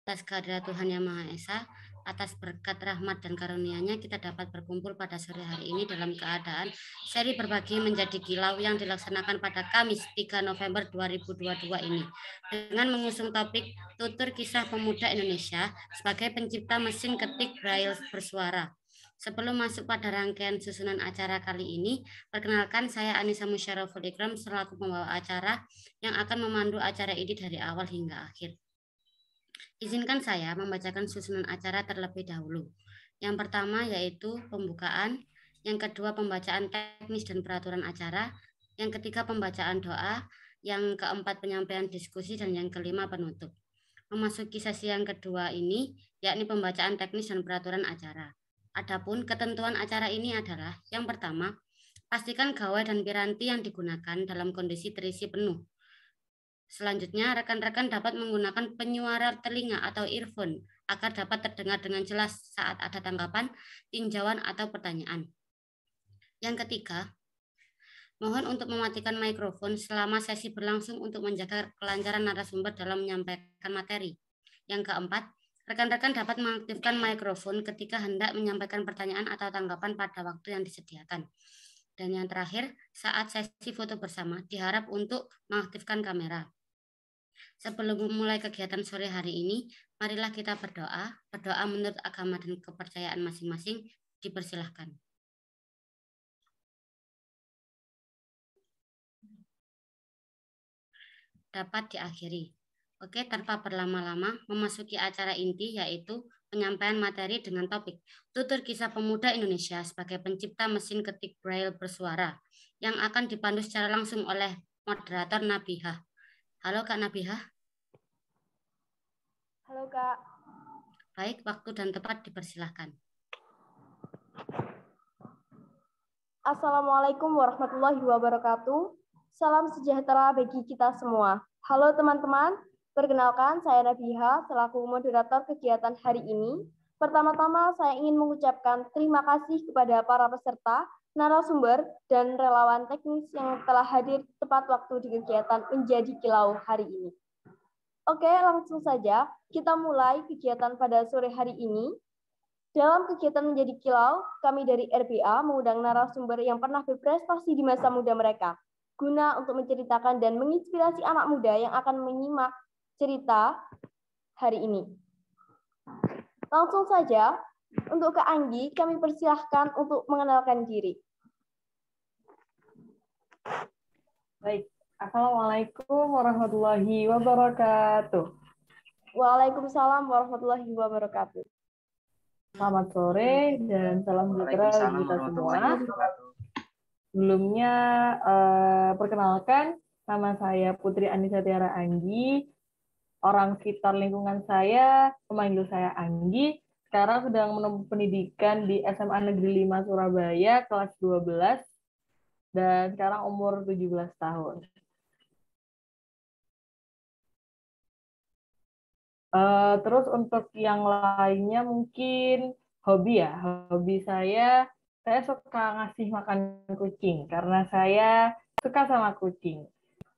Atas kehadirat Tuhan Yang Maha Esa, atas berkat rahmat dan karunia-Nya kita dapat berkumpul pada sore hari ini dalam keadaan seri berbagi menjadi kilau yang dilaksanakan pada Kamis 3 November 2022 ini dengan mengusung topik Tutur Kisah Pemuda Indonesia sebagai pencipta mesin ketik Braille bersuara. Sebelum masuk pada rangkaian susunan acara kali ini, perkenalkan saya Anissa Musyaraful Ikram selaku pembawa acara yang akan memandu acara ini dari awal hingga akhir. Izinkan saya membacakan susunan acara terlebih dahulu. Yang pertama yaitu pembukaan, yang kedua pembacaan teknis dan peraturan acara, yang ketiga pembacaan doa, yang keempat penyampaian diskusi, dan yang kelima penutup. Memasuki sesi yang kedua ini, yakni pembacaan teknis dan peraturan acara. Adapun ketentuan acara ini adalah, yang pertama, pastikan gawai dan piranti yang digunakan dalam kondisi terisi penuh. Selanjutnya, rekan-rekan dapat menggunakan penyuara telinga atau earphone agar dapat terdengar dengan jelas saat ada tanggapan, tinjauan, atau pertanyaan. Yang ketiga, mohon untuk mematikan mikrofon selama sesi berlangsung untuk menjaga kelancaran narasumber dalam menyampaikan materi. Yang keempat, rekan-rekan dapat mengaktifkan mikrofon ketika hendak menyampaikan pertanyaan atau tanggapan pada waktu yang disediakan. Dan yang terakhir, saat sesi foto bersama, diharap untuk mengaktifkan kamera. Sebelum memulai kegiatan sore hari ini, marilah kita berdoa. Berdoa menurut agama dan kepercayaan masing-masing. Dipersilahkan. Dapat diakhiri. Oke, tanpa berlama-lama, memasuki acara inti yaitu penyampaian materi dengan topik Tutur Kisah Pemuda Indonesia sebagai pencipta mesin ketik Braille bersuara yang akan dipandu secara langsung oleh moderator Nabihah. Halo Kak Nabihah. Halo Kak. Baik, waktu dan tempat dipersilahkan. Assalamualaikum warahmatullahi wabarakatuh. Salam sejahtera bagi kita semua. Halo teman-teman, perkenalkan saya Nabiha selaku moderator kegiatan hari ini. Pertama-tama saya ingin mengucapkan terima kasih kepada para peserta, narasumber, dan relawan teknis yang telah hadir tepat waktu di kegiatan Menjadi Kilau hari ini. Oke, langsung saja kita mulai kegiatan pada sore hari ini. Dalam kegiatan Menjadi Kilau, kami dari RBA mengundang narasumber yang pernah berprestasi di masa muda mereka, guna untuk menceritakan dan menginspirasi anak muda yang akan menyimak cerita hari ini. Langsung saja, untuk Kak Anggi, kami persilahkan untuk mengenalkan diri. Baik, Assalamualaikum warahmatullahi wabarakatuh. Waalaikumsalam warahmatullahi wabarakatuh. Selamat sore dan salam sejahtera bagi kita semua. Sebelumnya, perkenalkan, nama saya Putri Anissa Tiara Anggi. Orang sekitar lingkungan saya memanggil saya Anggi. Sekarang sedang menempuh pendidikan di SMA Negeri 5 Surabaya, kelas 12. Dan sekarang umur 17 tahun. Terus untuk yang lainnya mungkin hobi ya. Hobi saya suka ngasih makan kucing karena saya suka sama kucing.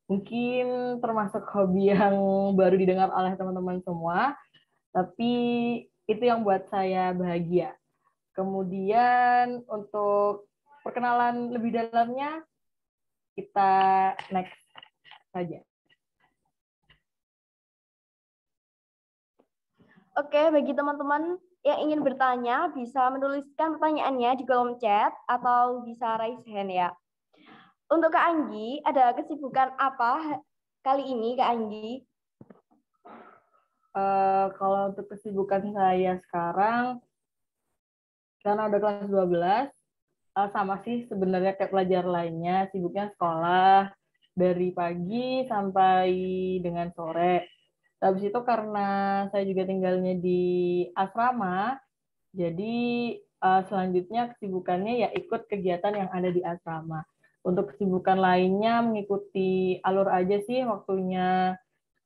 Mungkin termasuk hobi yang baru didengar oleh teman-teman semua, tapi itu yang buat saya bahagia. Kemudian untuk perkenalan lebih dalamnya, kita next saja. Oke, bagi teman-teman yang ingin bertanya, bisa menuliskan pertanyaannya di kolom chat atau bisa raise hand ya. Untuk Kak Anggi, ada kesibukan apa kali ini Kak Anggi? Kalau untuk kesibukan saya sekarang, karena udah kelas 12, sama sih sebenarnya kayak pelajar lainnya, sibuknya sekolah dari pagi sampai dengan sore. Habis itu karena saya juga tinggalnya di asrama, jadi selanjutnya kesibukannya ya ikut kegiatan yang ada di asrama. Untuk kesibukan lainnya mengikuti alur aja sih waktunya.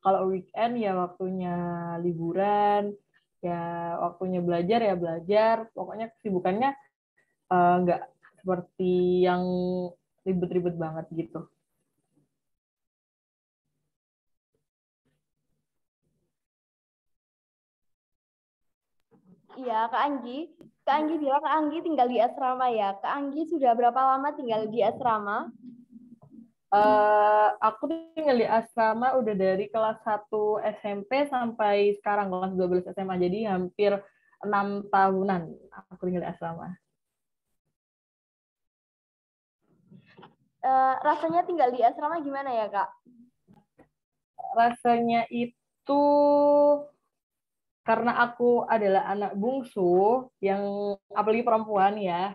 Kalau weekend ya waktunya liburan, ya waktunya belajar ya belajar. Pokoknya kesibukannya nggak seperti yang ribet-ribet banget gitu. Iya, Kak Anggi. Kak Anggi bilang Kak Anggi tinggal di asrama ya. Kak Anggi sudah berapa lama tinggal di asrama? Aku tinggal di asrama udah dari kelas 1 SMP sampai sekarang kelas 12 SMA. Jadi hampir 6 tahunan aku tinggal di asrama. Rasanya tinggal di asrama gimana ya, Kak? Rasanya itu karena aku adalah anak bungsu yang apalagi perempuan ya.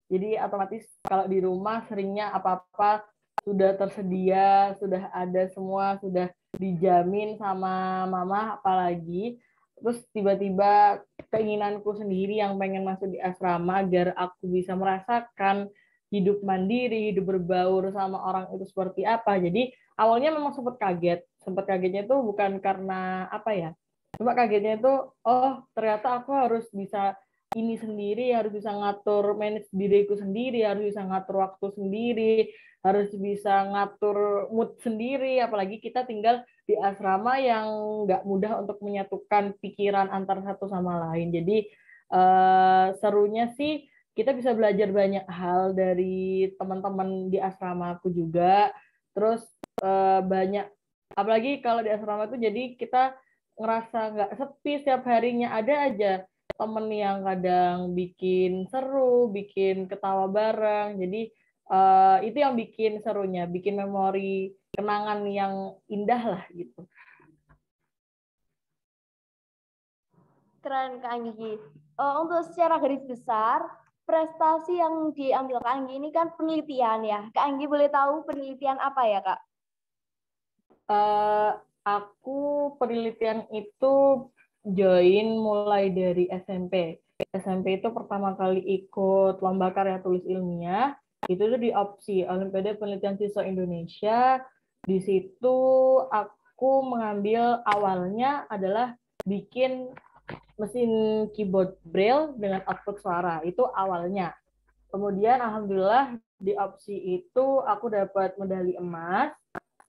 Jadi otomatis kalau di rumah seringnya apa-apa sudah tersedia, sudah ada semua, sudah dijamin sama mama apalagi. Terus tiba-tiba keinginanku sendiri yang pengen masuk di asrama agar aku bisa merasakan hidup mandiri, hidup berbaur sama orang itu seperti apa. Jadi awalnya memang sempat kaget. Sempat kagetnya itu bukan karena apa ya. Cuma kagetnya itu, oh ternyata aku harus bisa ini sendiri, harus bisa ngatur manage diriku sendiri, harus bisa ngatur waktu sendiri, harus bisa ngatur mood sendiri, apalagi kita tinggal di asrama yang nggak mudah untuk menyatukan pikiran antara satu sama lain. Jadi serunya sih kita bisa belajar banyak hal dari teman-teman di asrama aku juga. Terus banyak, apalagi kalau di asrama itu jadi kita ngerasa nggak sepi, setiap harinya ada aja temen yang kadang bikin seru, bikin ketawa bareng. Jadi itu yang bikin serunya, bikin memori kenangan yang indah lah gitu. Keren, Kak Anggi. Untuk secara garis besar, prestasi yang diambil Kak Anggi ini kan penelitian ya. Kak Anggi boleh tahu penelitian apa ya, Kak? Aku penelitian itu join mulai dari SMP. SMP itu pertama kali ikut lomba karya tulis ilmiah, itu tuh di opsi Olimpiade Penelitian Siswa Indonesia. Di situ aku mengambil awalnya adalah bikin mesin keyboard braille dengan output suara. Itu awalnya. Kemudian alhamdulillah di opsi itu aku dapat medali emas.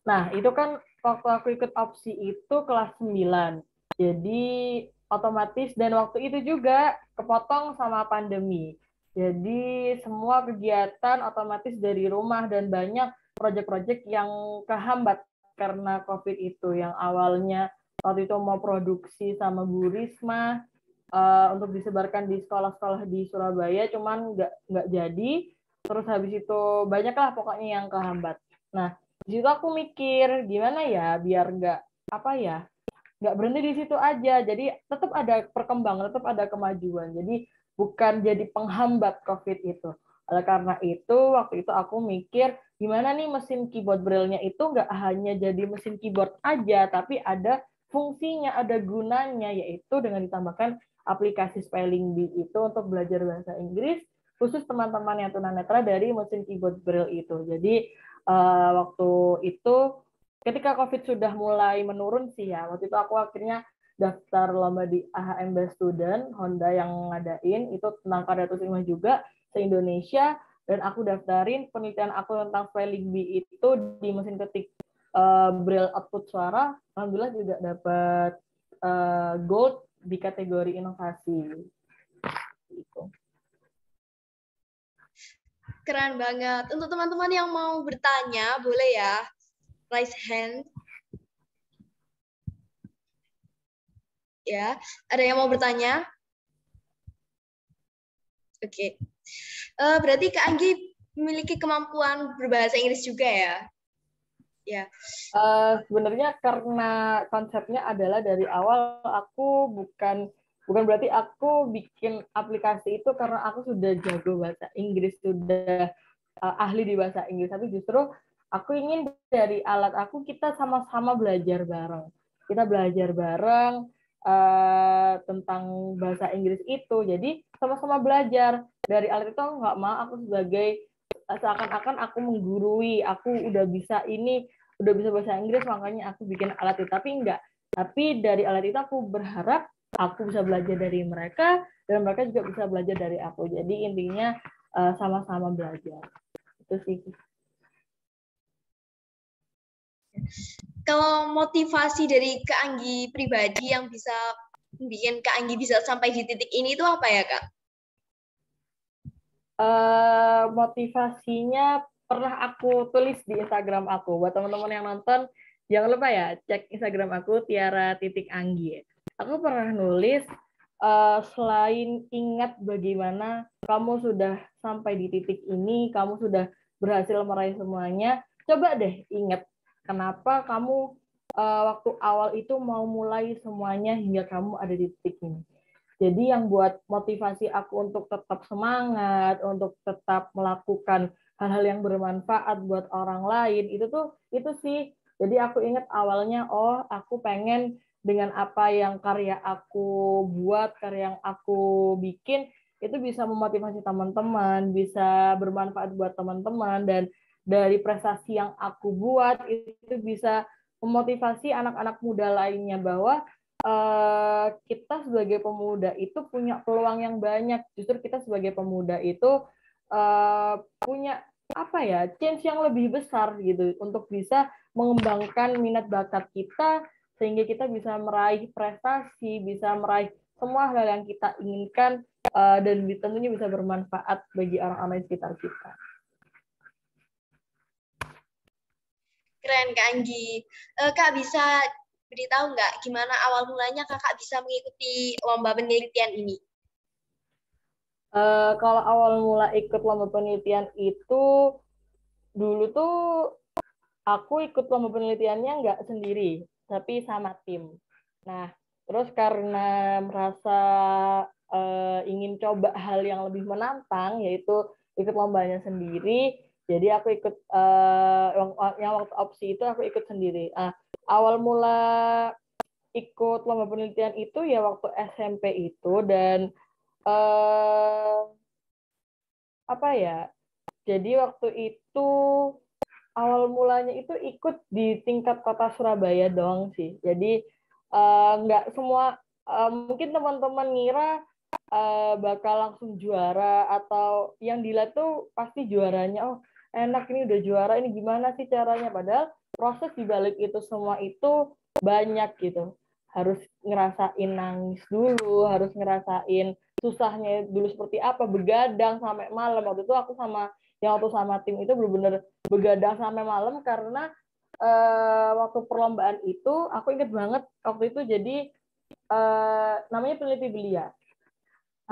Nah, itu kan waktu aku ikut opsi itu kelas 9. Jadi otomatis dan waktu itu juga kepotong sama pandemi. Jadi semua kegiatan otomatis dari rumah dan banyak proyek-proyek yang kehambat karena COVID itu. Yang awalnya waktu itu mau produksi sama Bu Risma untuk disebarkan di sekolah-sekolah di Surabaya, cuman nggak jadi. Terus habis itu banyaklah pokoknya yang kehambat. Nah, di situ aku mikir gimana ya biar nggak berhenti di situ aja. Jadi tetap ada perkembangan, tetap ada kemajuan. Jadi bukan jadi penghambat COVID itu. Oleh karena itu waktu itu aku mikir gimana nih mesin keyboard braille-nya itu nggak hanya jadi mesin keyboard aja, tapi ada fungsinya, ada gunanya, yaitu dengan ditambahkan aplikasi spelling bee itu untuk belajar bahasa Inggris khusus teman-teman yang tunanetra dari mesin keyboard braille itu. Jadi waktu itu ketika COVID sudah mulai menurun sih ya, waktu itu aku akhirnya daftar lomba di AHM Best Student, Honda yang ngadain, itu tentang karya tulis ilmiah juga, se-Indonesia, dan aku daftarin penelitian aku tentang spelling bee itu di mesin ketik braille output suara, alhamdulillah juga dapat gold di kategori inovasi. Gitu. Keren banget. Untuk teman-teman yang mau bertanya, boleh ya raise hand. Ya, ada yang mau bertanya? Oke. Berarti Kak Anggi memiliki kemampuan berbahasa Inggris juga ya? Ya. Sebenarnya karena konsepnya adalah dari awal aku bukan berarti aku bikin aplikasi itu karena aku sudah jago bahasa Inggris, sudah ahli di bahasa Inggris, tapi justru aku ingin dari alat aku kita sama-sama belajar bareng. Kita belajar bareng tentang bahasa Inggris itu. Jadi sama-sama belajar. Dari alat itu aku nggak mau aku sebagai seakan-akan aku menggurui, aku udah bisa ini, udah bisa bahasa Inggris makanya aku bikin alat itu, tapi enggak. Tapi dari alat itu aku berharap aku bisa belajar dari mereka dan mereka juga bisa belajar dari aku. Jadi intinya sama-sama belajar. Itu sih. Kalau motivasi dari Kak Anggi pribadi yang bisa bikin Kak Anggi bisa sampai di titik ini itu apa ya, Kak? Motivasinya pernah aku tulis di Instagram aku. Buat teman-teman yang nonton, jangan lupa ya cek Instagram aku Tiara.Anggi. Aku pernah nulis selain ingat bagaimana kamu sudah sampai di titik ini, kamu sudah berhasil meraih semuanya, coba deh ingat kenapa kamu waktu awal itu mau mulai semuanya hingga kamu ada di titik ini. Jadi yang buat motivasi aku untuk tetap semangat, untuk tetap melakukan hal-hal yang bermanfaat buat orang lain, itu sih. Jadi aku ingat awalnya, oh aku pengen dengan apa yang karya aku buat, karya yang aku bikin, itu bisa memotivasi teman-teman, bisa bermanfaat buat teman-teman, dan dari prestasi yang aku buat, itu bisa memotivasi anak-anak muda lainnya bahwa kita sebagai pemuda itu punya peluang yang banyak. Justru kita sebagai pemuda itu punya apa ya, chance yang lebih besar gitu untuk bisa mengembangkan minat bakat kita sehingga kita bisa meraih prestasi, bisa meraih semua hal yang kita inginkan dan tentunya bisa bermanfaat bagi orang-orang di sekitar kita. Keren Kak Anggi. Kak bisa beritahu nggak gimana awal mulanya Kakak bisa mengikuti lomba penelitian ini? Kalau awal mula ikut lomba penelitian itu dulu tuh aku ikut lomba penelitiannya nggak sendiri, tapi sama tim. Nah, terus karena merasa ingin coba hal yang lebih menantang, yaitu ikut lombanya sendiri, jadi aku ikut yang waktu opsi itu aku ikut sendiri. Awal mula ikut lomba penelitian itu ya waktu SMP itu, dan apa ya? Jadi waktu itu awal mulanya itu ikut di tingkat kota Surabaya doang sih. Jadi nggak semua, mungkin teman-teman ngira bakal langsung juara atau yang dilihat tuh pasti juaranya, oh enak ini udah juara, ini gimana sih caranya? Padahal proses di balik itu semua itu banyak gitu. Harus ngerasain nangis dulu, harus ngerasain susahnya dulu seperti apa, begadang sampai malam. Waktu itu aku waktu sama tim itu benar-benar begadang sampai malam karena waktu perlombaan itu aku inget banget waktu itu. Jadi namanya peneliti belia.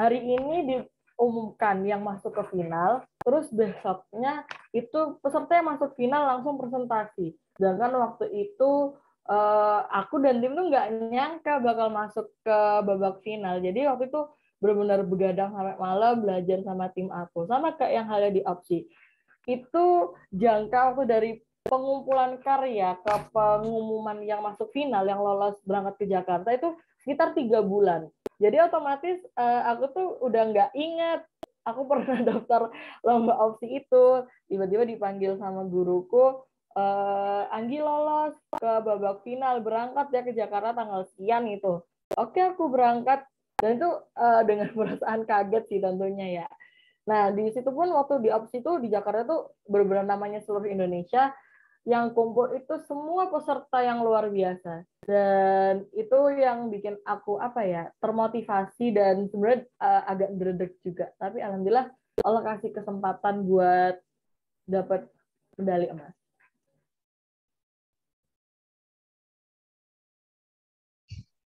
Hari ini diumumkan yang masuk ke final, terus besoknya itu peserta yang masuk final langsung presentasi. Sedangkan waktu itu aku dan tim tuh nggak nyangka bakal masuk ke babak final. Jadi waktu itu benar-benar begadang sampai malam belajar sama tim aku. Sama kayak yang halnya di opsi. Itu jangka waktu dari pengumpulan karya ke pengumuman yang masuk final, yang lolos berangkat ke Jakarta itu sekitar 3 bulan. Jadi otomatis aku tuh udah nggak ingat aku pernah daftar lomba opsi itu. Tiba-tiba dipanggil sama guruku, Anggi lolos ke babak final, berangkat ya ke Jakarta tanggal sekian itu. Oke, aku berangkat. Dan itu dengan perasaan kaget sih tentunya ya. Nah, di situ pun waktu di opsi itu di Jakarta tuh benar-benar namanya seluruh Indonesia, yang kumpul itu semua peserta yang luar biasa. Dan itu yang bikin aku apa ya, termotivasi dan sebenarnya agak gredeg juga. Tapi alhamdulillah Allah kasih kesempatan buat dapat medali emas.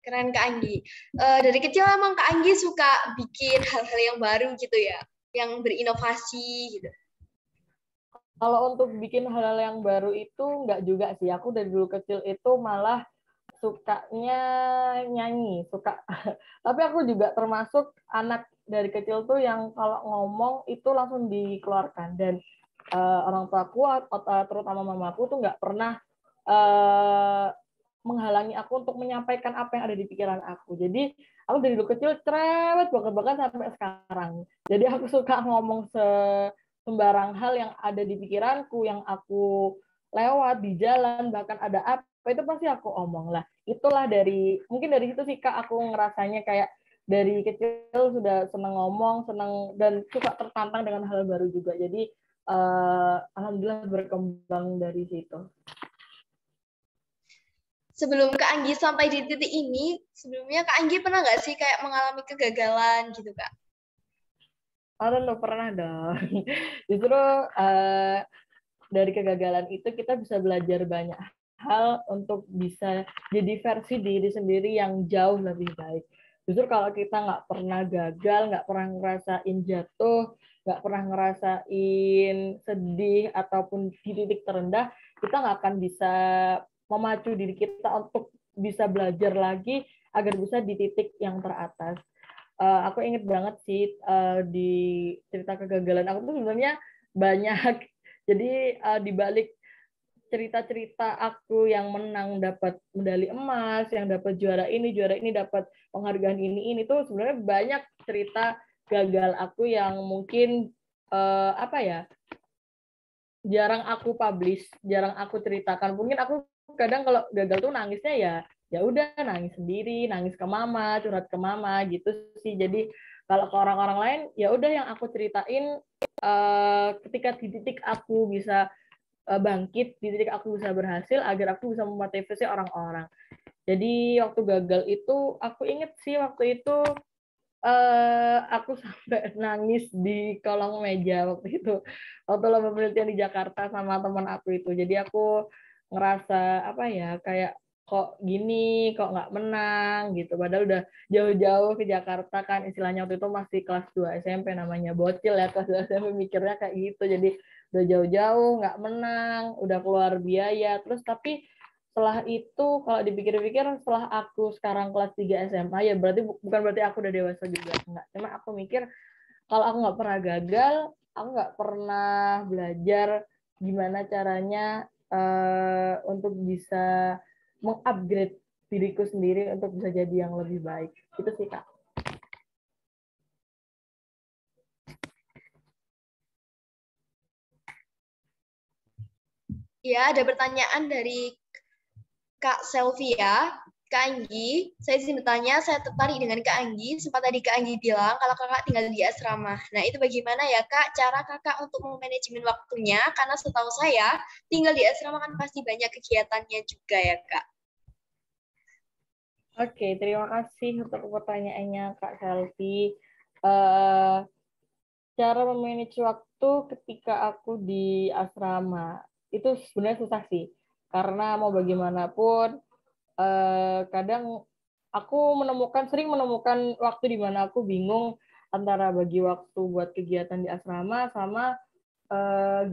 Keren Kak Anggi. Dari kecil emang Kak Anggi suka bikin hal-hal yang baru gitu ya, yang berinovasi gitu. Kalau untuk bikin hal-hal yang baru itu nggak juga sih. Aku dari dulu kecil itu malah sukanya nyanyi, suka. Tapi aku juga termasuk anak dari kecil tuh yang kalau ngomong itu langsung dikeluarkan. Dan orang tuaku, terutama mamaku tuh nggak pernah menghalangi aku untuk menyampaikan apa yang ada di pikiran aku. Jadi aku dari dulu kecil cerewet bahkan sampai sekarang. Jadi aku suka ngomong sembarang hal yang ada di pikiranku, yang aku lewat di jalan, bahkan ada apa itu pasti aku omong lah. Itulah mungkin dari situ sih Kak aku ngerasanya kayak dari kecil sudah senang ngomong, senang dan suka tertantang dengan hal baru juga. Jadi alhamdulillah berkembang dari situ. sebelum Kak Anggi sampai di titik ini, sebelumnya Kak Anggi pernah nggak sih kayak mengalami kegagalan gitu, Kak? Oh, tentu pernah dong. Justru dari kegagalan itu kita bisa belajar banyak hal untuk bisa jadi versi diri sendiri yang jauh lebih baik. Justru kalau kita nggak pernah gagal, nggak pernah ngerasain jatuh, nggak pernah ngerasain sedih ataupun di titik terendah, kita nggak akan bisa memacu diri kita untuk bisa belajar lagi agar bisa di titik yang teratas. Aku inget banget sih di cerita kegagalan aku tuh sebenarnya banyak. Jadi di balik cerita-cerita aku yang menang dapat medali emas, yang dapat juara ini, dapat penghargaan ini tuh sebenarnya banyak cerita gagal aku yang mungkin apa ya, jarang aku publish, jarang aku ceritakan. Mungkin aku kadang kalau gagal tuh nangisnya ya udah nangis sendiri, nangis ke mama, curhat ke mama gitu sih. Jadi kalau ke orang-orang lain ya udah yang aku ceritain ketika di titik aku bisa bangkit, di titik aku bisa berhasil agar aku bisa memotivasi orang-orang. Jadi waktu gagal itu aku inget sih waktu itu aku sampai nangis di kolong meja waktu itu waktu lomba penelitian di Jakarta sama teman aku itu. Jadi aku ngerasa apa ya, kayak kok gini, kok nggak menang gitu. Padahal udah jauh-jauh ke Jakarta kan, istilahnya waktu itu masih kelas 2 SMP, namanya bocil ya, kelas 2 SMP mikirnya kayak gitu. Jadi udah jauh-jauh nggak menang, udah keluar biaya, terus tapi setelah itu kalau dipikir-pikir, setelah aku sekarang kelas 3 SMA ya berarti bukan berarti aku udah dewasa juga, enggak. Cuma aku mikir kalau aku nggak pernah gagal, aku nggak pernah belajar gimana caranya untuk bisa mengupgrade diriku sendiri untuk bisa jadi yang lebih baik. Itu sih, Kak. Ya, ada pertanyaan dari Kak Selvia. Kak Anggi, saya izin bertanya, saya tertarik dengan Kak Anggi. Sempat tadi Kak Anggi bilang kalau kakak tinggal di asrama. Nah, itu bagaimana ya Kak, cara kakak untuk memanajemen waktunya? Karena setahu saya, tinggal di asrama kan pasti banyak kegiatannya juga ya Kak. Oke, terima kasih untuk pertanyaannya Kak Selvi. Uh, cara memanage waktu ketika aku di asrama itu sebenarnya susah sih, karena mau bagaimanapun kadang aku sering menemukan waktu di mana aku bingung antara bagi waktu buat kegiatan di asrama sama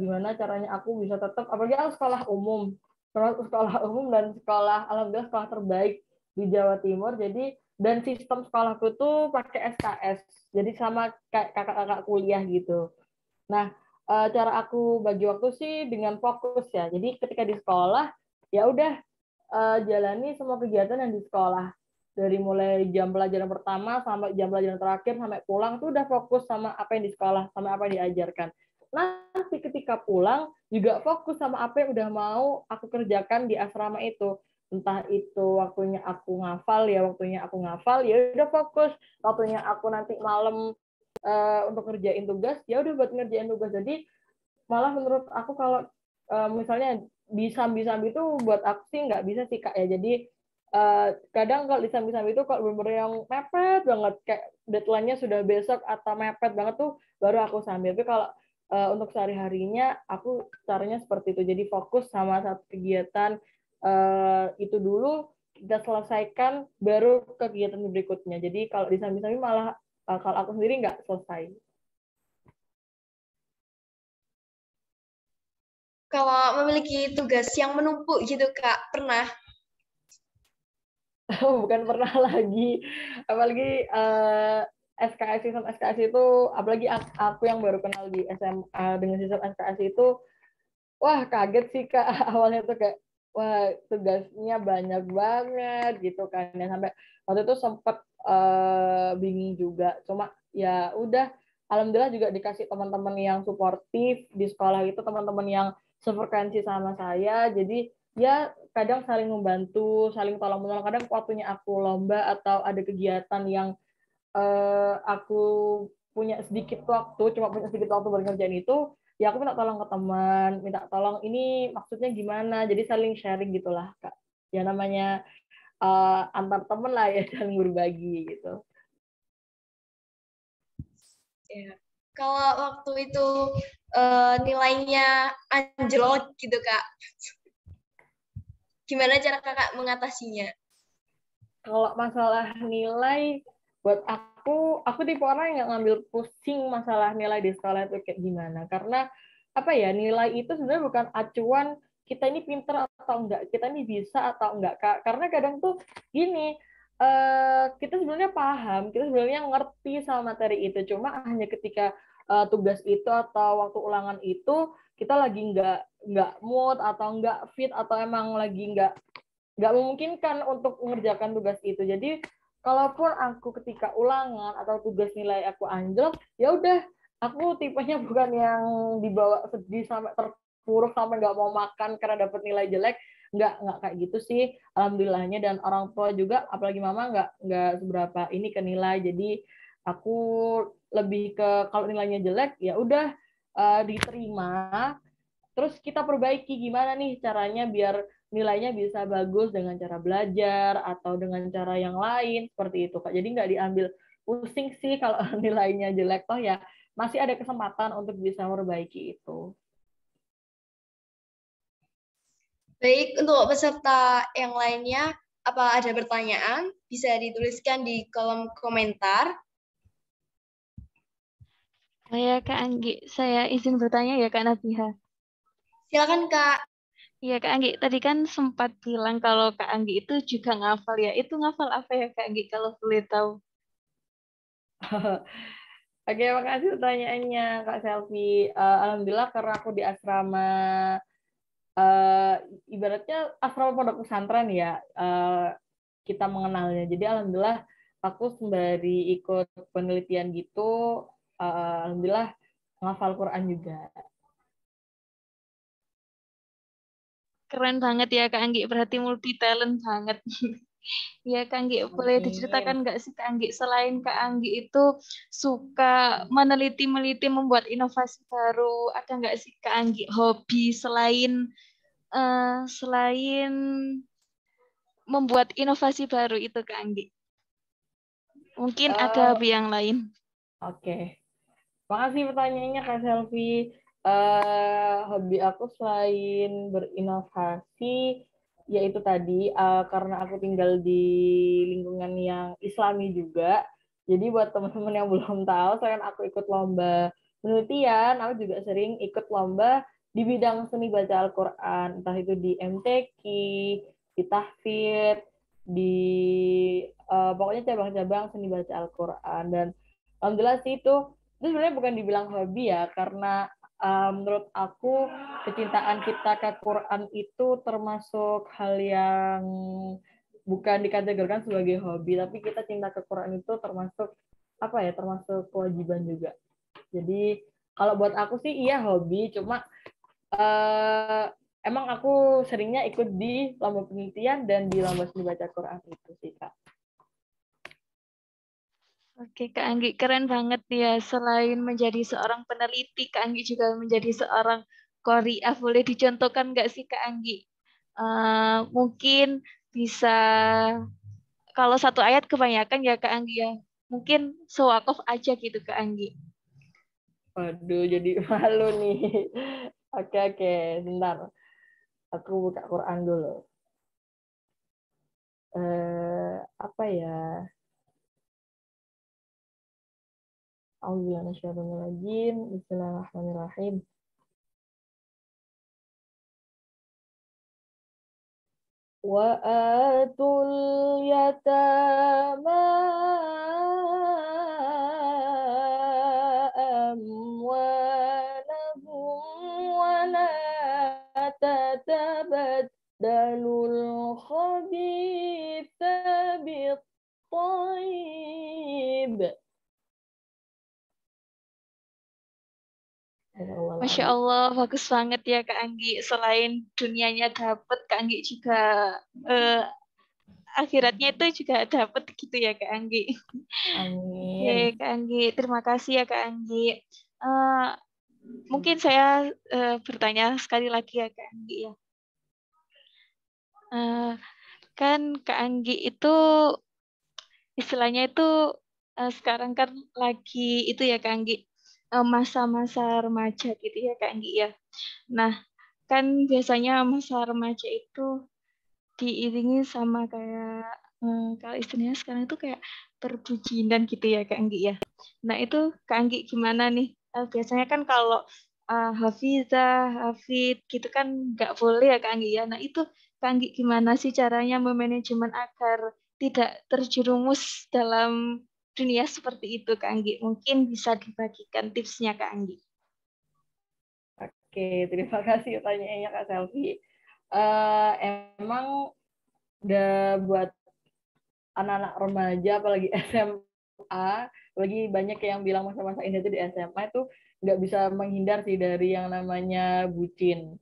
gimana caranya aku bisa tetap, apalagi aku sekolah umum dan alhamdulillah sekolah terbaik di Jawa Timur. Jadi dan sistem sekolahku tuh pakai SKS, jadi sama kayak kakak-kakak kuliah gitu. Nah, cara aku bagi waktu sih dengan fokus ya. Jadi ketika di sekolah ya udah jalani semua kegiatan yang di sekolah, dari mulai jam pelajaran pertama sampai jam pelajaran terakhir sampai pulang tuh udah fokus sama apa yang di sekolah, sama apa yang diajarkan. Nanti ketika pulang juga fokus sama apa yang udah mau aku kerjakan di asrama itu. Entah itu waktunya aku ngafal ya udah fokus. Waktunya aku nanti malam untuk ngerjain tugas ya udah buat ngerjain tugas. Jadi malah menurut aku kalau misalnya di sambi-sambi itu buat aku sih nggak bisa sih Kak ya. Jadi kadang kalau di sambi-sambi itu kalau bener-bener yang mepet banget kayak deadline-nya sudah besok atau mepet banget tuh baru aku sambil. Tapi kalau untuk sehari-harinya aku caranya seperti itu. Jadi fokus sama satu kegiatan itu dulu kita selesaikan baru kegiatan berikutnya. Jadi kalau di sambi-sambi malah kalau aku sendiri nggak selesai. Kalau memiliki tugas yang menumpuk gitu Kak, pernah? Bukan pernah lagi, apalagi SKS, sistem SKS itu, apalagi aku yang baru kenal di SMA dengan sistem SKS itu, wah kaget sih Kak. Awalnya tuh kayak wah tugasnya banyak banget gitu kan ya, sampai waktu itu sempat bingung juga. Cuma ya udah, alhamdulillah juga dikasih teman-teman yang suportif di sekolah itu, teman-teman yang sefrekuensi sama saya. Jadi ya kadang saling membantu, saling tolong menolong. Kadang waktunya aku lomba atau ada kegiatan yang aku punya sedikit waktu, cuma punya sedikit waktu buat ngerjain itu, ya aku minta tolong ke teman, minta tolong ini maksudnya gimana, jadi saling sharing gitulah Kak. ya namanya antar temen lah ya, saling berbagi gitu. Ya. Kalau waktu itu nilainya anjlok gitu Kak, gimana cara Kakak mengatasinya? Kalau masalah nilai, buat aku tipe orang yang ngambil pusing masalah nilai di sekolah itu kayak gimana. Karena apa ya, nilai itu sebenarnya bukan acuan kita ini pinter atau enggak, kita ini bisa atau enggak, Kak. Karena kadang tuh gini, kita sebenarnya paham, kita sebenarnya ngerti sama materi itu, cuma hanya ketika tugas itu atau waktu ulangan itu kita lagi nggak mood atau nggak fit atau emang lagi nggak memungkinkan untuk mengerjakan tugas itu. Jadi kalaupun aku ketika ulangan atau tugas nilai aku anjlok, ya udah, aku tipenya bukan yang dibawa sedih sampai terpuruk sampai nggak mau makan karena dapat nilai jelek. Nggak kayak gitu sih, alhamdulillahnya. Dan orang tua juga, apalagi mama, nggak seberapa ini ke nilai. Jadi aku lebih ke kalau nilainya jelek ya udah, diterima, terus kita perbaiki gimana nih caranya biar nilainya bisa bagus dengan cara belajar atau dengan cara yang lain seperti itu, Kak. Jadi nggak diambil pusing sih kalau nilainya jelek, toh ya masih ada kesempatan untuk bisa memperbaiki itu. Baik, untuk peserta yang lainnya, apa ada pertanyaan? Bisa dituliskan di kolom komentar. Kak Anggi, saya izin bertanya ya Kak Nabiha. Silakan Kak. Iya Kak Anggi, tadi kan sempat bilang kalau Kak Anggi itu juga ngafal ya. Itu ngafal apa ya Kak Anggi kalau boleh tahu? Oke, makasih pertanyaannya Kak Selvi. Alhamdulillah karena aku di asrama, ibaratnya asrama pondok pesantren ya, kita mengenalnya. Jadi alhamdulillah aku sembari ikut penelitian gitu, alhamdulillah menghafal Quran juga. Keren banget ya Kak Anggi, berarti multi talent banget. Ya Kak Anggi, boleh diceritakan nggak sih Kak Anggi, selain Kak Anggi itu suka meneliti-meliti membuat inovasi baru, ada nggak sih Kak Anggi hobi selain membuat inovasi baru itu Kak Anggi? Mungkin ada hobi yang lain. Oke. Makasih pertanyaannya Kak Selvi. Hobi aku selain berinovasi, yaitu tadi, karena aku tinggal di lingkungan yang Islami juga. Jadi buat teman-teman yang belum tahu, selain aku ikut lomba penelitian, aku juga sering ikut lomba di bidang seni baca Al-Quran, entah itu di MTQ, di tahfidz, di pokoknya cabang-cabang seni baca Al-Quran. Dan alhamdulillah sih itu sebenarnya bukan dibilang hobi ya, karena menurut aku kecintaan kita ke Quran itu termasuk hal yang bukan dikategorikan sebagai hobi, tapi kita cinta ke Quran itu termasuk apa ya, termasuk kewajiban juga. Jadi kalau buat aku sih iya hobi, cuma emang aku seringnya ikut di lomba penelitian dan di lomba seni baca Quran itu sih Kak. Oke, Kak Anggi, keren banget ya. Selain menjadi seorang peneliti, Kak Anggi juga menjadi seorang qari'ah. Boleh dicontohkan nggak sih, Kak Anggi? Mungkin bisa, kalau satu ayat kebanyakan ya, Kak Anggi ya. Mungkin sewakaf aja gitu, Kak Anggi. Waduh, jadi malu nih. Oke, bentar. Aku buka Quran dulu. Apa ya? A'udzubillahi Bismillahirrahmanirrahim. Wa atul yatama amwalahum wa la tatabadalul khabitha bit-thayyib. Masya Allah, bagus banget ya Kak Anggi. Selain dunianya dapat, Kak Anggi juga akhiratnya itu juga dapat gitu ya Kak Anggi. Amin. Oke, Kak Anggi, terima kasih ya Kak Anggi. Mungkin saya bertanya sekali lagi ya Kak Anggi ya. kan Kak Anggi itu istilahnya itu sekarang kan lagi itu ya Kak Anggi, masa-masa remaja gitu ya Kak Anggi ya. Nah, kan biasanya masa remaja itu diiringi sama kayak kalau istilahnya sekarang itu kayak perbucinan gitu ya Kak Anggi ya. Nah, itu Kak Anggi gimana nih? Biasanya kan kalau Hafizah, Hafid gitu kan nggak boleh ya Kak Anggi ya. Nah, itu Kak Anggi gimana sih caranya memanajemen agar tidak terjerumus dalam dunia seperti itu Kak Anggi? Mungkin bisa dibagikan tipsnya Kak Anggi. Oke, terima kasih pertanyaannya Kak Selvi. Emang udah buat anak-anak remaja, apalagi SMA, apalagi banyak yang bilang masa-masa ini itu di SMA itu nggak bisa menghindar sih dari yang namanya bucin.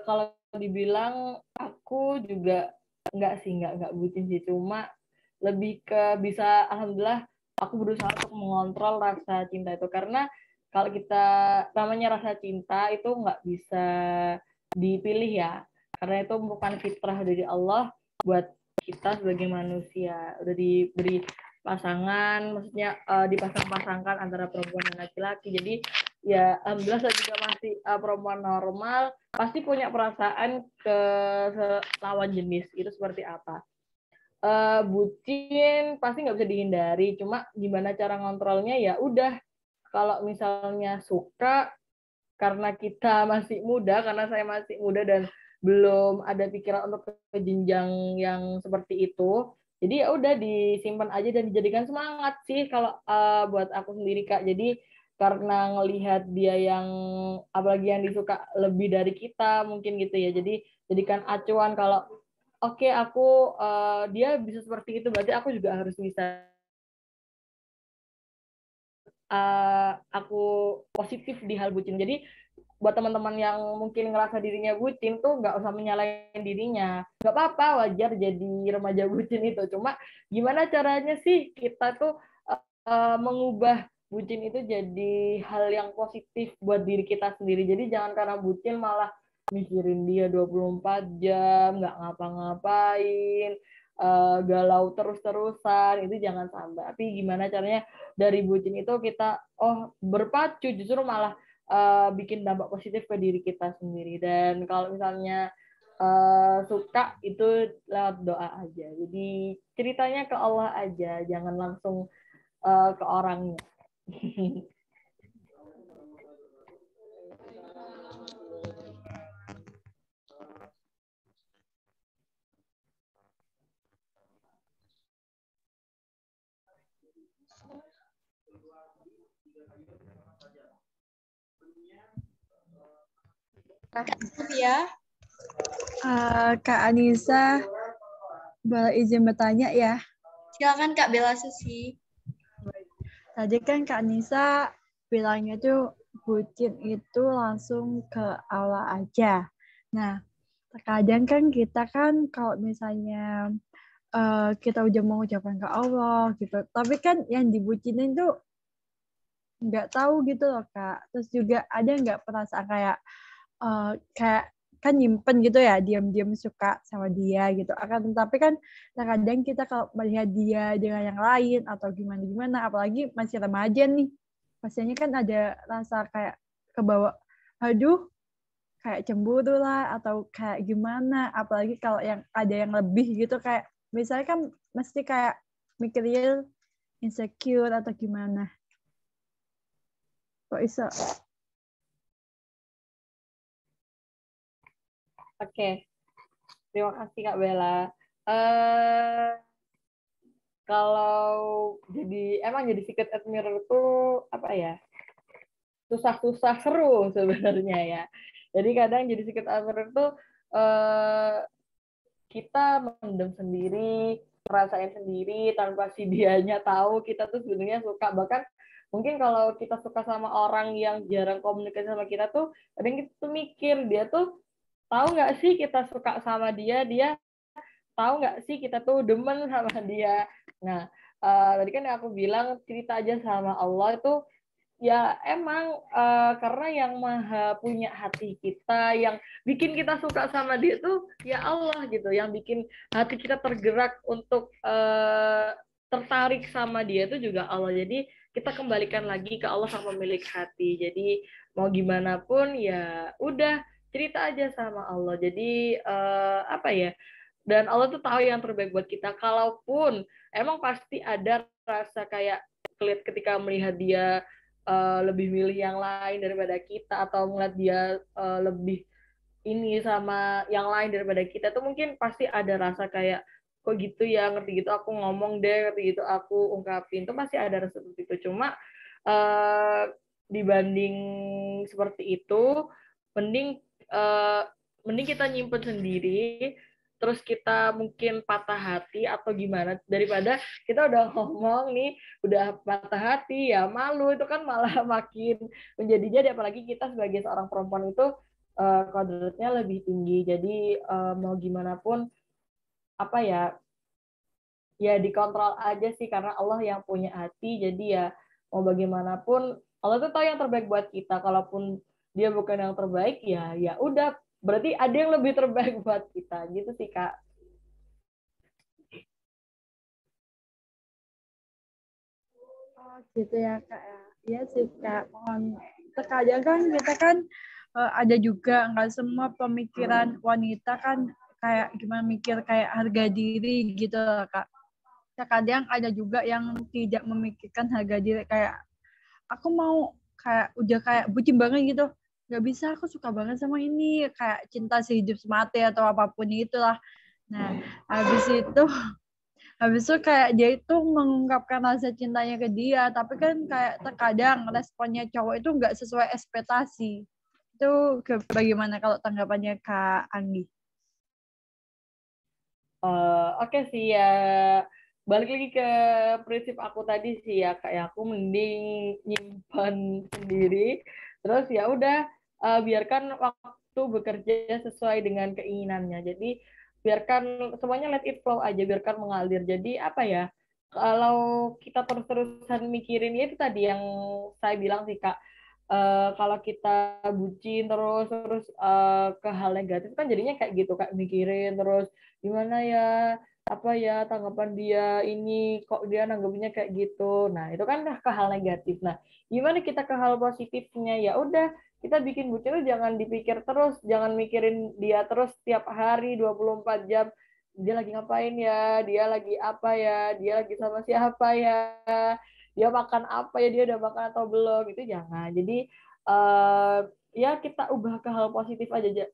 Kalau dibilang aku juga nggak bucin sih, cuma lebih ke bisa, alhamdulillah aku berusaha untuk mengontrol rasa cinta itu, karena kalau kita namanya rasa cinta itu nggak bisa dipilih ya, karena itu merupakan fitrah dari Allah buat kita sebagai manusia. Udah diberi pasangan, maksudnya dipasang-pasangkan antara perempuan dan laki-laki. Jadi ya alhamdulillah saya juga masih perempuan normal, pasti punya perasaan ke lawan jenis itu seperti apa. Bucin pasti nggak bisa dihindari, cuma gimana cara ngontrolnya, ya udah, kalau misalnya suka karena kita masih muda, karena saya masih muda dan belum ada pikiran untuk ke jenjang yang seperti itu, jadi ya udah disimpan aja dan dijadikan semangat sih kalau buat aku sendiri Kak. Jadi karena ngelihat dia yang apalagi yang disuka lebih dari kita mungkin gitu ya, jadi jadikan acuan kalau oke, aku dia bisa seperti itu, berarti aku juga harus bisa. Aku positif di hal bucin. Jadi buat teman-teman yang mungkin ngerasa dirinya bucin tuh nggak usah menyalahkan dirinya. Nggak apa-apa, wajar jadi remaja bucin itu. Cuma gimana caranya sih kita tuh mengubah bucin itu jadi hal yang positif buat diri kita sendiri. Jadi jangan karena bucin malah mikirin dia 24 jam, nggak ngapa-ngapain, galau terus-terusan, itu jangan sampai. Tapi gimana caranya dari bucin itu kita berpacu, justru malah bikin dampak positif ke diri kita sendiri. Dan kalau misalnya suka itu lewat doa aja. Jadi ceritanya ke Allah aja, jangan langsung ke orangnya. Ya. Kak Anissa, boleh izin bertanya ya? Silakan Kak Bella Susi. Tadi kan Kak Anissa bilangnya tuh bucin itu langsung ke Allah aja. Nah, terkadang kan kita kan kalau misalnya kita udah mau ucapkan ke Allah gitu, tapi kan yang dibucinin tuh nggak tahu gitu loh Kak. Terus juga ada nggak perasaan kayak kan nyimpen gitu ya, diam-diam suka sama dia gitu. Akan tapi kan terkadang kita kalau melihat dia dengan yang lain atau gimana-gimana, apalagi masih remaja nih, pastinya kan ada rasa kayak kebawa, aduh, kayak cemburu lah atau kayak gimana. Apalagi kalau yang ada yang lebih gitu, kayak misalnya kan mesti kayak mikirnya insecure atau gimana. Kok bisa? Oke, terima kasih Kak Bella. Kalau emang jadi secret admirer itu apa ya? Susah-susah seru sebenarnya ya. Jadi kadang jadi secret admirer itu kita mendem sendiri, ngerasain sendiri tanpa si dianya tahu kita tuh sebenarnya suka. Bahkan mungkin kalau kita suka sama orang yang jarang komunikasi sama kita tuh, kadang kita tuh mikir dia tuh tahu nggak sih kita suka sama dia, dia tahu nggak sih kita tuh demen sama dia. Nah, tadi kan aku bilang cerita aja sama Allah itu ya emang karena yang maha punya hati kita, yang bikin kita suka sama dia tuh ya Allah gitu, yang bikin hati kita tergerak untuk tertarik sama dia tuh juga Allah. Jadi kita kembalikan lagi ke Allah sang pemilik hati. Jadi mau gimana pun ya udah cerita aja sama Allah. Jadi apa ya? Dan Allah tuh tahu yang terbaik buat kita. Kalaupun emang pasti ada rasa kayak ketika melihat dia lebih milih yang lain daripada kita, atau melihat dia lebih ini sama yang lain daripada kita, tuh mungkin pasti ada rasa kayak kok gitu ya, ngerti gitu aku ngomong deh, ngerti gitu aku ungkapin, tuh pasti ada rasa seperti itu. Cuma dibanding seperti itu, mending mending kita nyimpen sendiri, terus kita mungkin patah hati atau gimana, daripada kita udah ngomong nih, udah patah hati ya malu, itu kan malah makin menjadi-jadi. Apalagi kita sebagai seorang perempuan itu kodratnya lebih tinggi. Jadi mau gimana pun apa ya, ya dikontrol aja sih, karena Allah yang punya hati. Jadi ya mau bagaimanapun Allah tuh tahu yang terbaik buat kita. Kalaupun dia bukan yang terbaik, ya ya udah, berarti ada yang lebih terbaik buat kita gitu sih Kak. Oh, gitu ya Kak ya. Iya sih Kak. Terkadang kan kita kan ada juga nggak semua pemikiran wanita kan kayak gimana mikir kayak harga diri gitu loh, Kak. Terkadang ada juga yang tidak memikirkan harga diri, kayak aku mau kayak udah kayak bucin banget gitu, nggak bisa, aku suka banget sama ini, kayak cinta sehidup semati atau apapun itulah. Nah habis itu kayak dia itu mengungkapkan rasa cintanya ke dia, tapi kan kayak terkadang responnya cowok itu nggak sesuai ekspektasi. Itu bagaimana kalau tanggapannya Kak Anggi? Oke sih ya, balik lagi ke prinsip aku tadi sih ya, kayak aku mending nyimpan sendiri, terus ya udah biarkan waktu bekerja sesuai dengan keinginannya. Jadi biarkan semuanya, let it flow aja, biarkan mengalir. Jadi apa ya, kalau kita terus-terusan mikirin ya itu tadi yang saya bilang sih Kak, kalau kita bucin terus terus ke hal negatif kan jadinya kayak gitu Kak, mikirin terus gimana ya, apa ya tanggapan dia ini, kok dia nanggapnya kayak gitu. Nah itu kan ke hal negatif. Nah gimana kita ke hal positifnya, ya udah kita bikin bucin itu jangan dipikir terus, jangan mikirin dia terus tiap hari 24 jam, dia lagi ngapain ya, dia lagi apa ya, dia lagi sama siapa ya, dia makan apa ya, dia udah makan atau belum, itu jangan. Jadi ya kita ubah ke hal positif aja.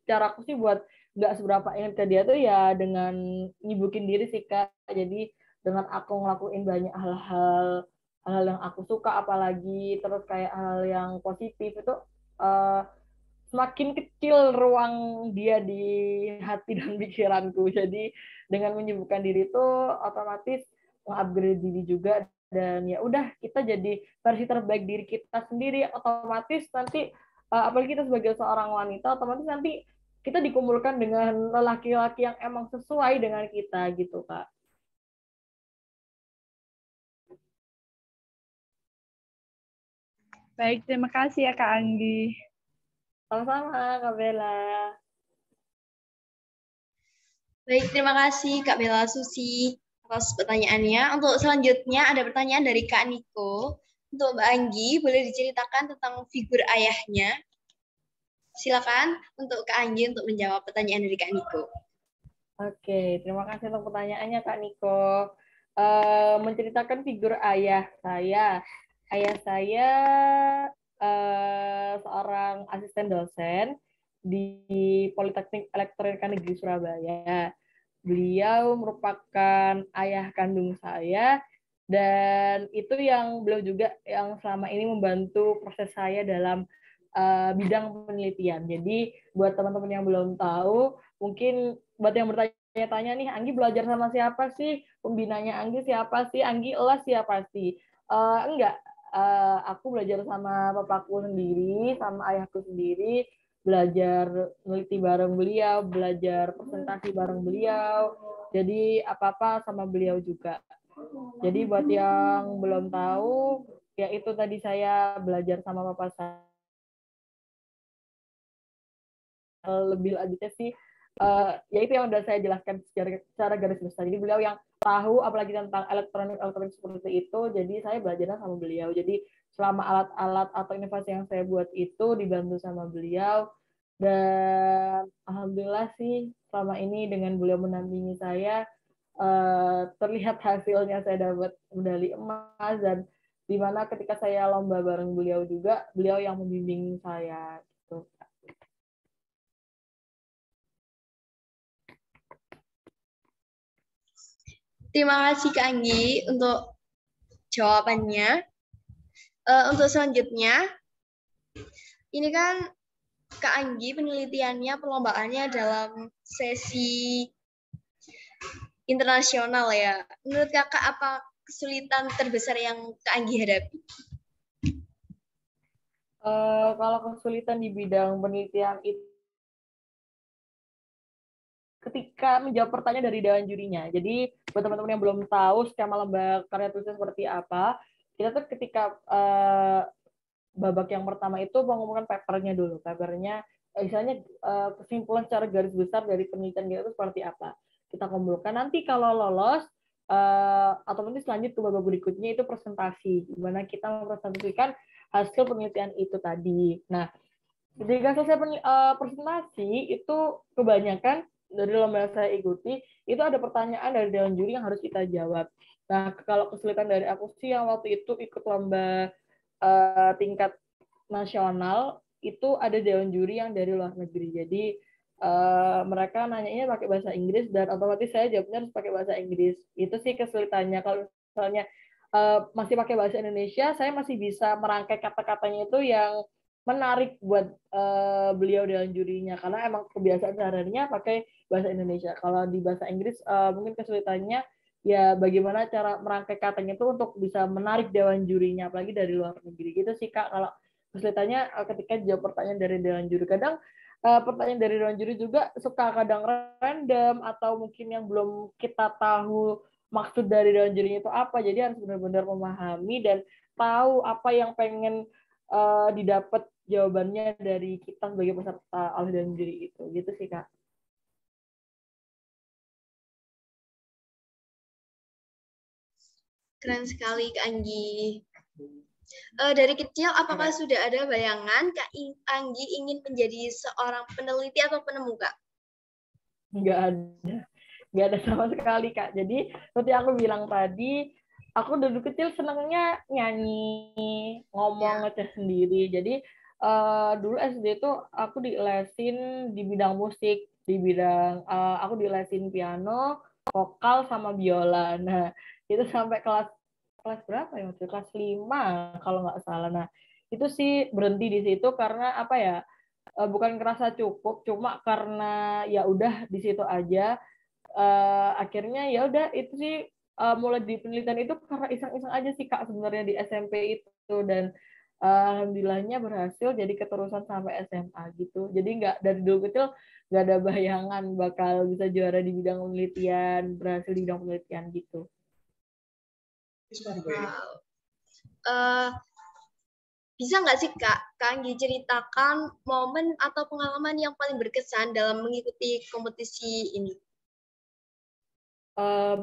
Cara aku sih buat nggak seberapa ingat ke dia tuh ya dengan nyibukin diri sih Kak. Jadi dengan aku ngelakuin banyak hal-hal yang aku suka, apalagi terus kayak hal yang positif itu, semakin kecil ruang dia di hati dan pikiranku. Jadi dengan menyibukkan diri itu otomatis nge-upgrade diri juga, dan ya udah kita jadi versi terbaik diri kita sendiri. Otomatis nanti apalagi kita sebagai seorang wanita, otomatis nanti kita dikumpulkan dengan laki-laki yang emang sesuai dengan kita gitu Kak. Baik, terima kasih ya Kak Anggi. Sama-sama Kak Bella. Baik, terima kasih Kak Bella Susi atas pertanyaannya. Untuk selanjutnya ada pertanyaan dari Kak Niko. Untuk Mbak Anggi, boleh diceritakan tentang figur ayahnya? Silakan untuk Kak Anggi untuk menjawab pertanyaan dari Kak Niko. Oke, terima kasih untuk pertanyaannya Kak Niko. Menceritakan figur ayah saya. Ayah saya seorang asisten dosen di Politeknik Elektronika Negeri Surabaya. Beliau merupakan ayah kandung saya, dan itu yang beliau juga yang selama ini membantu proses saya dalam bidang penelitian. Jadi buat teman-teman yang belum tahu, mungkin buat yang bertanya-tanya nih, Anggi belajar sama siapa sih? Pembinanya Anggi siapa sih? Anggi elas siapa sih? Enggak, aku belajar sama papaku sendiri, sama ayahku sendiri, belajar neliti bareng beliau, belajar presentasi bareng beliau. Jadi apa-apa sama beliau juga. Jadi buat yang belum tahu, ya itu tadi saya belajar sama Bapak saya. Lebih lanjutnya sih, ya itu yang udah saya jelaskan secara garis besar. Jadi beliau yang tahu apalagi tentang elektronik seperti itu, jadi saya belajarnya sama beliau. Jadi selama alat-alat atau inovasi yang saya buat itu dibantu sama beliau, dan alhamdulillah sih selama ini dengan beliau mendampingi saya, terlihat hasilnya. Saya dapat medali emas, dan dimana ketika saya lomba bareng beliau juga, beliau yang membimbing saya gitu. Terima kasih Kak Anggi untuk jawabannya. Untuk selanjutnya, ini kan Kak Anggi penelitiannya, perlombaannya dalam sesi internasional ya. Menurut Kakak apa kesulitan terbesar yang Kak Anggi hadapi? Kalau kesulitan di bidang penelitian itu ketika menjawab pertanyaan dari dewan jurinya. Jadi buat teman-teman yang belum tahu skema lomba karya tulisnya seperti apa, kita tuh ketika babak yang pertama itu mengumumkan papernya dulu. Papernya misalnya kesimpulan secara garis besar dari penelitian kita itu seperti apa. Kita kumpulkan, nanti kalau lolos atau nanti selanjut ke babak berikutnya itu presentasi, di mana kita mempresentasikan hasil penelitian itu tadi. Nah, ketika selesai presentasi itu kebanyakan dari lomba yang saya ikuti itu ada pertanyaan dari dewan juri yang harus kita jawab. Nah, kalau kesulitan dari aku sih yang waktu itu ikut lomba tingkat nasional itu ada dewan juri yang dari luar negeri. Jadi mereka nanyanya pakai bahasa Inggris dan otomatis saya jawabnya harus pakai bahasa Inggris. Itu sih kesulitannya. Kalau misalnya masih pakai bahasa Indonesia, saya masih bisa merangkai kata-katanya itu yang menarik buat beliau dan jurinya, karena emang kebiasaan sehari-harinya pakai bahasa Indonesia. Kalau di bahasa Inggris mungkin kesulitannya ya bagaimana cara merangkai katanya itu untuk bisa menarik dewan jurinya, apalagi dari luar negeri. Gitu sih Kak, kalau kesulitannya ketika jawab pertanyaan dari dewan juri. Kadang pertanyaan dari dewan juri juga suka kadang random atau mungkin yang belum kita tahu maksud dari dewan jurinya itu apa. Jadi harus benar-benar memahami dan tahu apa yang pengen didapat jawabannya dari kita sebagai peserta oleh dewan juri itu. Gitu sih Kak. Keren sekali Kak Anggi. Dari kecil apakah sudah ada bayangan Kak Anggi ingin menjadi seorang peneliti atau penemu Kak? Nggak ada sama sekali Kak. Jadi seperti aku bilang tadi, aku dulu kecil senangnya nyanyi, ngomong, ngeceh sendiri. Jadi dulu SD itu aku dilesin di bidang musik, di bidang aku dilesin piano, vokal sama biola. Nah, itu sampai kelas berapa ya? Kelas 5 kalau nggak salah. Nah, itu sih berhenti di situ karena apa ya? Bukan ngerasa cukup, cuma karena ya udah di situ aja. Akhirnya ya udah itu sih mulai di penelitian itu karena iseng-iseng aja sih Kak sebenarnya di SMP itu, dan alhamdulillahnya berhasil jadi keterusan sampai SMA gitu. Jadi nggak dari dulu kecil nggak ada bayangan bakal bisa juara di bidang penelitian, berhasil di bidang penelitian gitu. Bisa nggak sih Kak Anggi ceritakan momen atau pengalaman yang paling berkesan dalam mengikuti kompetisi ini?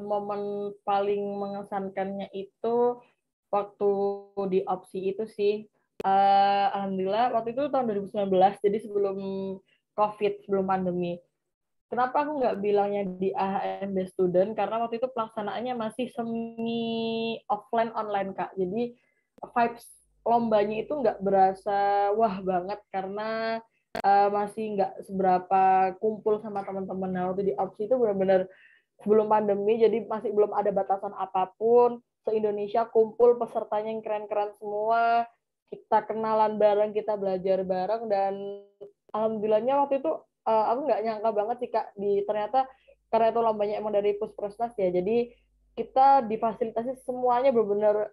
Momen paling mengesankannya itu waktu di opsi itu sih. Alhamdulillah waktu itu tahun 2019, jadi sebelum COVID, sebelum pandemi. Kenapa aku nggak bilangnya di AHMB student? Karena waktu itu pelaksanaannya masih semi offline online Kak. Jadi vibes lombanya itu nggak berasa wah banget karena masih nggak seberapa kumpul sama teman-teman. Nah, waktu di opsi itu benar-benar sebelum pandemi, jadi masih belum ada batasan apapun. Se-Indonesia kumpul pesertanya yang keren-keren semua. Kita kenalan bareng, kita belajar bareng, dan alhamdulillahnya waktu itu aku nggak nyangka banget sih Kak, ternyata karena itu lombanya emang dari Puspresnas ya, jadi kita difasilitasi semuanya benar-benar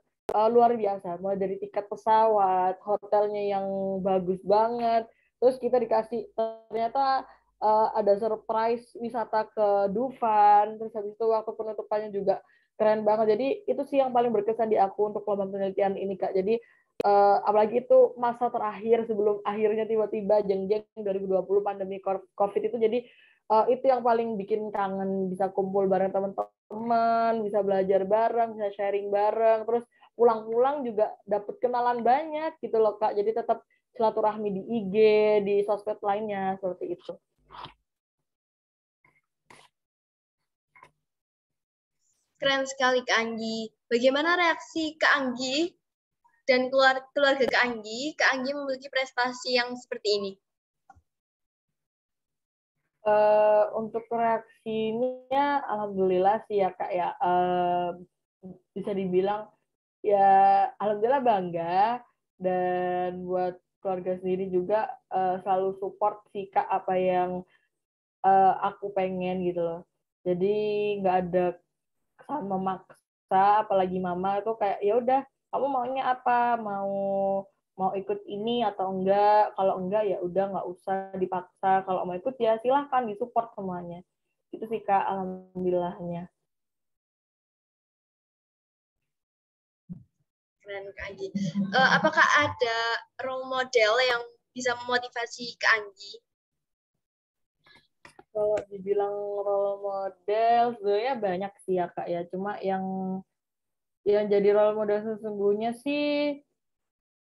luar biasa, mulai dari tiket pesawat, hotelnya yang bagus banget, terus kita dikasih ternyata ada surprise wisata ke Dufan, terus habis itu waktu penutupannya juga keren banget. Jadi itu sih yang paling berkesan di aku untuk lomba penelitian ini Kak. Jadi apalagi itu masa terakhir sebelum akhirnya tiba-tiba jeng-jeng 2020 pandemi COVID itu, jadi itu yang paling bikin kangen, bisa kumpul bareng teman-teman, bisa belajar bareng, bisa sharing bareng, terus pulang-pulang juga dapet kenalan banyak gitu loh Kak. Jadi tetap silaturahmi di IG, di sosmed lainnya, seperti itu. Keren sekali Kak Anggi. Bagaimana reaksi Kak Anggi dan keluarga Kak Anggi memiliki prestasi yang seperti ini? Untuk reaksinya, alhamdulillah sih ya Kak ya, bisa dibilang ya alhamdulillah bangga, dan buat keluarga sendiri juga selalu support sih Kak apa yang aku pengen gitu loh. Jadi nggak ada kesan memaksa, apalagi mama itu kayak ya udah kamu maunya apa, mau ikut ini atau enggak, kalau enggak ya udah nggak usah dipaksa, kalau mau ikut ya silahkan, disupport semuanya. Itu sih Kak alhamdulillahnya. Keren Kak Anggi. Apakah ada role model yang bisa memotivasi Kak Anggi? Kalau dibilang role model sebenarnya banyak sih ya Kak ya, cuma yang jadi role model sesungguhnya sih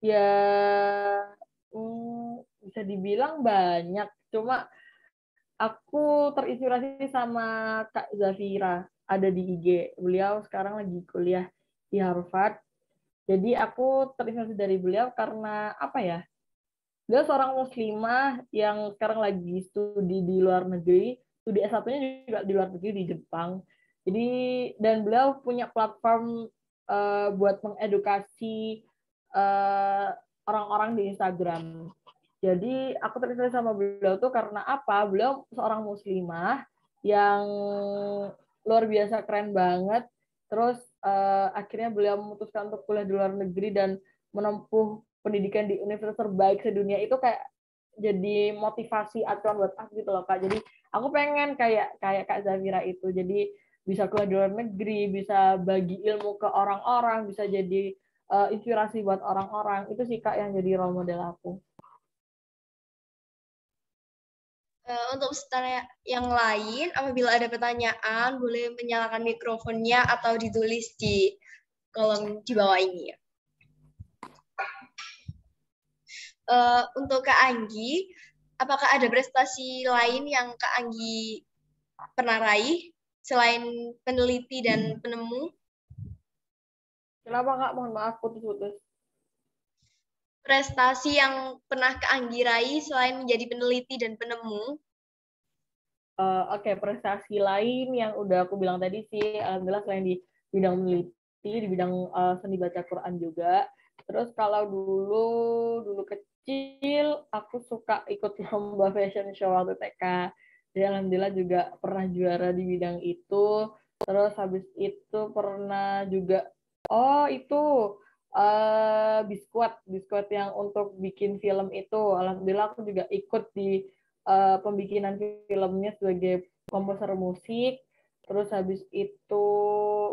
ya bisa dibilang banyak, cuma aku terinspirasi sama Kak Zafira, ada di IG. Beliau sekarang lagi kuliah di Harvard. Jadi aku terinspirasi dari beliau karena apa ya? Beliau seorang muslimah yang sekarang lagi studi di luar negeri, studi S1-nya juga di luar negeri di Jepang. Jadi dan beliau punya platform buat mengedukasi orang-orang di Instagram. Jadi aku terinspirasi sama beliau tuh karena apa? Beliau seorang muslimah yang luar biasa keren banget. Terus akhirnya beliau memutuskan untuk kuliah di luar negeri dan menempuh pendidikan di universitas terbaik sedunia. Itu kayak jadi motivasi acuan buat aku gitu loh Kak. Jadi aku pengen kayak Kak Zafira itu. Jadi bisa kuliah di luar negeri, bisa bagi ilmu ke orang-orang, bisa jadi inspirasi buat orang-orang. Itu sih Kak yang jadi role model aku. Untuk peserta yang lain, apabila ada pertanyaan, boleh menyalakan mikrofonnya atau ditulis di kolom di bawah ini ya. Untuk Kak Anggi, apakah ada prestasi lain yang Kak Anggi pernah raih selain peneliti dan penemu? Kenapa Kak? Mohon maaf putus-putus. Prestasi yang pernah Kak Anggi raih selain menjadi peneliti dan penemu? Oke, prestasi lain yang udah aku bilang tadi sih, alhamdulillah selain di bidang meneliti, di bidang seni baca Quran juga. Terus kalau dulu kecil, aku suka ikut lomba fashion show waktu TK. Jadi alhamdulillah juga pernah juara di bidang itu. Terus habis itu pernah juga, biskuit yang untuk bikin film itu. Alhamdulillah aku juga ikut di pembikinan filmnya sebagai komposer musik. Terus habis itu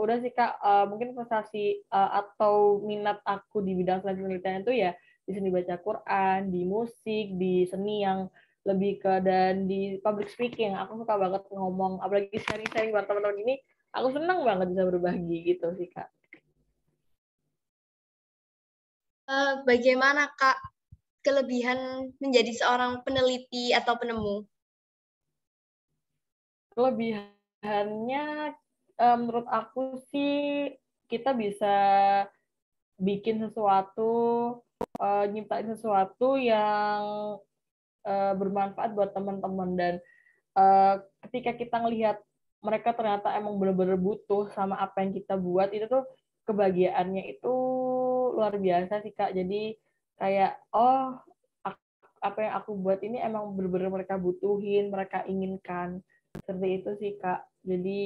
udah sih Kak, mungkin prestasi atau minat aku di bidang penelitian itu ya di seni baca Quran, di musik, di seni yang lebih ke, dan di public speaking. Aku suka banget ngomong, apalagi sharing-sharing buat teman-teman ini, aku senang banget bisa berbagi gitu sih Kak. Bagaimana Kak kelebihan menjadi seorang peneliti atau penemu? Kelebihannya menurut aku sih kita bisa bikin sesuatu, nyiptain sesuatu yang bermanfaat buat teman-teman, dan ketika kita ngelihat mereka ternyata emang benar-benar butuh sama apa yang kita buat, itu tuh kebahagiaannya itu luar biasa sih Kak. Jadi kayak apa yang aku buat ini emang benar-benar mereka butuhin, mereka inginkan. Seperti itu sih Kak. Jadi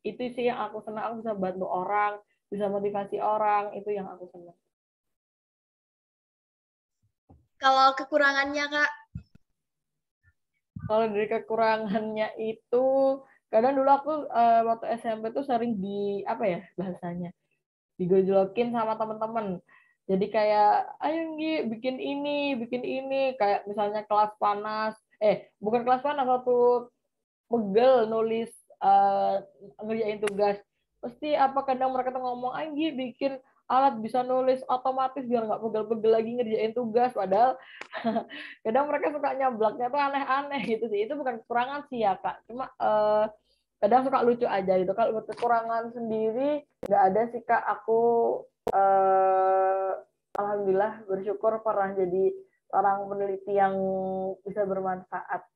itu sih yang aku senang, aku bisa bantu orang, bisa motivasi orang, itu yang aku senang. Kalau kekurangannya Kak? Kalau dari kekurangannya itu kadang dulu aku waktu SMP tuh sering di apa ya bahasanya, digojlokin sama teman-teman. Jadi kayak, ayo Nggi, bikin ini, kayak misalnya kelas panas, bukan kelas panas, waktu pegel nulis ngerjain tugas. Pasti apa kadang mereka tuh ngomong, ayo Nggi, bikin alat bisa nulis otomatis biar nggak pegel-pegel lagi ngerjain tugas. Padahal kadang mereka suka nyablaknya tuh aneh-aneh gitu sih. Itu bukan kekurangan sih ya Kak. Cuma kadang suka lucu aja gitu. Kalau buat kekurangan sendiri nggak ada sih Kak. Aku alhamdulillah bersyukur pernah jadi orang peneliti yang bisa bermanfaat.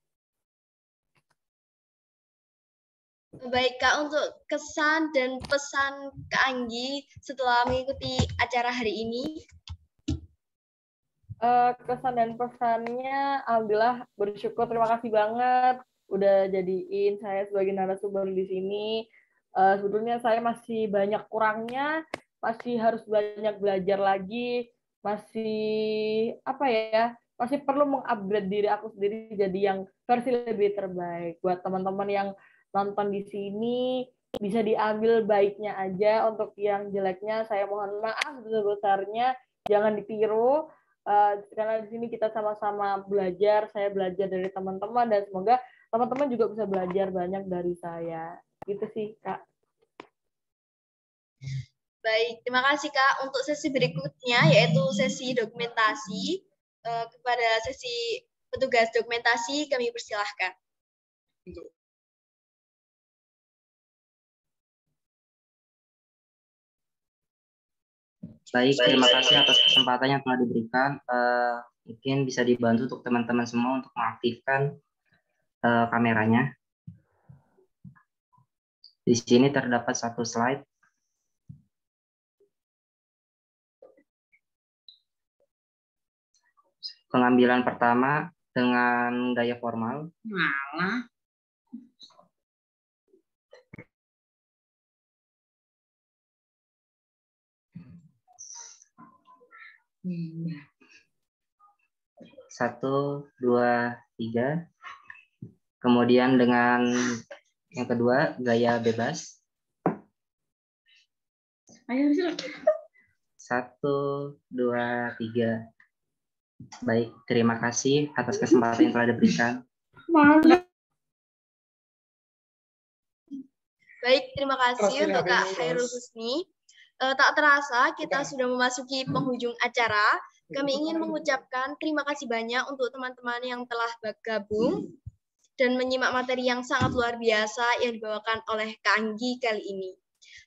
Baik Kak, untuk kesan dan pesan Kak Anggi setelah mengikuti acara hari ini. Kesan dan pesannya, alhamdulillah bersyukur, terima kasih banget udah jadiin saya sebagai narasumber di sini. Sebetulnya saya masih banyak kurangnya, masih harus banyak belajar lagi, masih apa ya, masih perlu mengupgrade diri aku sendiri jadi yang versi lebih terbaik. Buat teman-teman yang nonton di sini, bisa diambil baiknya aja, untuk yang jeleknya saya mohon maaf sebesar-besarnya, jangan ditiru. Karena di sini kita sama-sama belajar, saya belajar dari teman-teman, dan semoga teman-teman juga bisa belajar banyak dari saya. Gitu sih, Kak. Baik, terima kasih Kak. Untuk sesi berikutnya, yaitu sesi dokumentasi, kepada sesi petugas dokumentasi, kami persilahkan. Baik, terima kasih atas kesempatan yang telah diberikan. Mungkin bisa dibantu untuk teman-teman semua untuk mengaktifkan kameranya. Di sini terdapat satu slide. Pengambilan pertama dengan gaya formal. Malah. Satu, dua, tiga. Kemudian dengan yang kedua, gaya bebas. Satu, dua, tiga. Baik, terima kasih atas kesempatan yang telah diberikan. Baik, terima kasih untuk Kak Khairul Husni. Tak terasa kita sudah memasuki penghujung acara. Kami ingin mengucapkan terima kasih banyak untuk teman-teman yang telah bergabung dan menyimak materi yang sangat luar biasa yang dibawakan oleh Kak Anggi kali ini.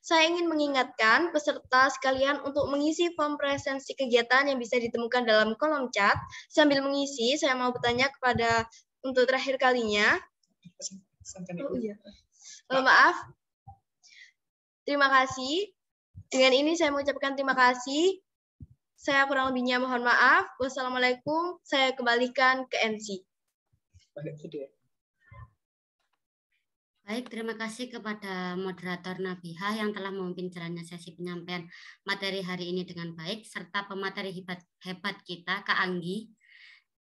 Saya ingin mengingatkan peserta sekalian untuk mengisi form presensi kegiatan yang bisa ditemukan dalam kolom chat. Sambil mengisi, saya mau bertanya kepada untuk terakhir kalinya. Maaf. Terima kasih. Dengan ini saya mengucapkan terima kasih. Saya kurang lebihnya mohon maaf. Wassalamualaikum. Saya kembalikan ke MC. Baik, terima kasih kepada moderator Nabihah yang telah memimpin jalannya sesi penyampaian materi hari ini dengan baik, serta pemateri hebat kita, Kak Anggi,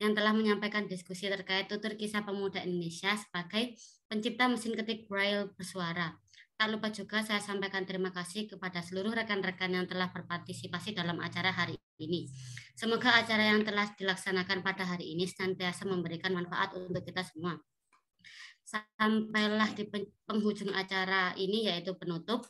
yang telah menyampaikan diskusi terkait tutur kisah pemuda Indonesia sebagai pencipta mesin ketik Braille bersuara. Tak lupa juga saya sampaikan terima kasih kepada seluruh rekan-rekan yang telah berpartisipasi dalam acara hari ini. Semoga acara yang telah dilaksanakan pada hari ini senantiasa memberikan manfaat untuk kita semua. Sampailah di penghujung acara ini, yaitu penutup.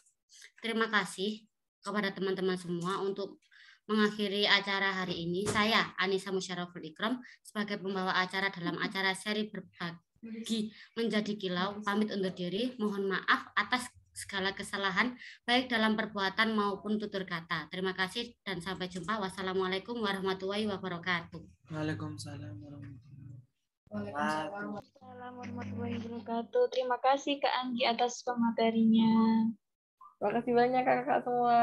Terima kasih kepada teman-teman semua untuk mengakhiri acara hari ini. Saya Anissa Musyarraful Ikram sebagai pembawa acara dalam acara seri berbagi menjadi kilau pamit undur diri. Mohon maaf atas segala kesalahan baik dalam perbuatan maupun tutur kata. Terima kasih dan sampai jumpa. Wassalamualaikum warahmatullahi wabarakatuh. Waalaikumsalam warahmatullahi wabarakatuh. Warahmatullahi wabarakatuh. Terima kasih Kak Anggi atas pematerinya. Terima kasih banyak kakak semua.